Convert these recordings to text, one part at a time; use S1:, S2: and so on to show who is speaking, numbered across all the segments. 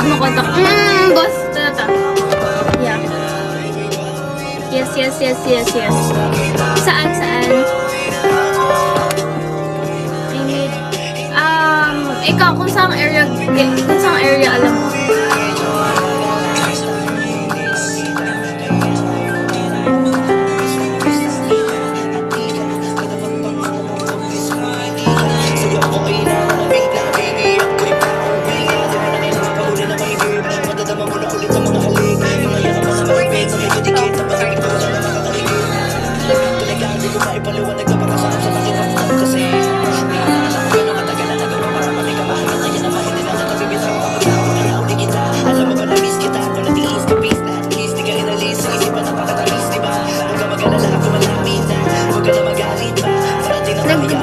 S1: Need mo contact. Boss. Tata. Yeah. Yes. Saan? I need, ikaw, kung saan area alam mo?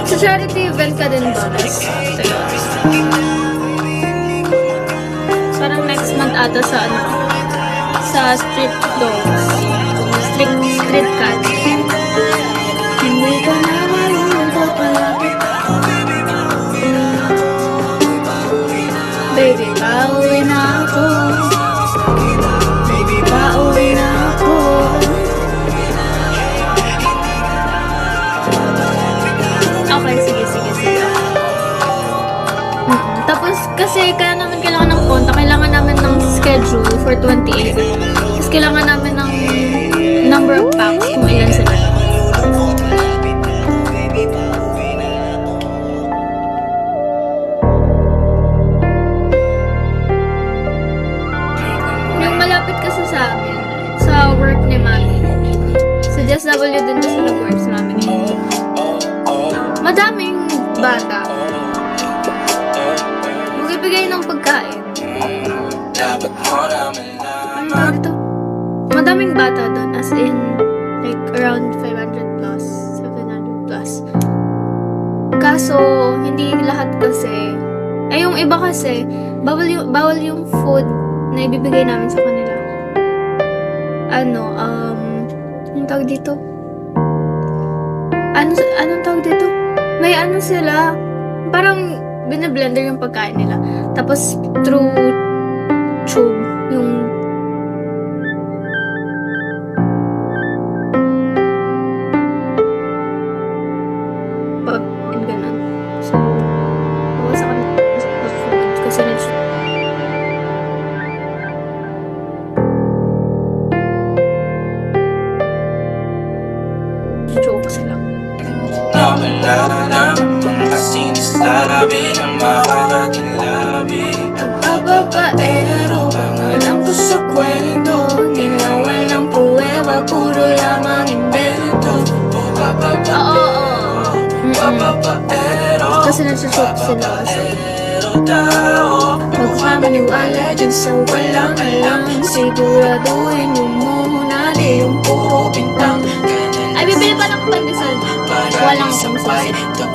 S1: Sa charity event ka din ba? Ito yun. Parang next month ata sa street dogs. Street cat. Hindi ka naman magpapalapit. Baby, pauwi na ako. Okay, sige. Tapos, kasi kaya namin kailangan ng konta, kailangan namin ng schedule for 28. Tapos, kailangan namin ng number of packs kung ilan sila. Yung malapit kasi sa amin, sa work ni Mami. Sa DSW din na sila work sa Mami ngayon. Madaming bata. Magbibigay ng pagkain. Ano tawag ito? Madaming bata doon. As in, like, around 500 plus, 700 plus. Kaso, hindi lahat kasi. Yung iba kasi, bawal yung food na ibibigay namin sa kanila. Yung tawag dito? Anong tawag dito? May sila, parang binablender yung pagkain nila. Tapos, through tube, yung pag, and ganun. So, bawas ako ng food kasi joke sila.
S2: Kasing sabi ng makakating labi.
S1: Pagbabaero, pangalan ko sa kwento. Ninawan ng puweba, puro lamang invento. Kasi nagsusok sila kasi huwag ka maniwala dyan sa walang alam. Siguraduhin mo muna di yung puro bintang. Ay, bibili pa ng pandesal. Walang pandesal.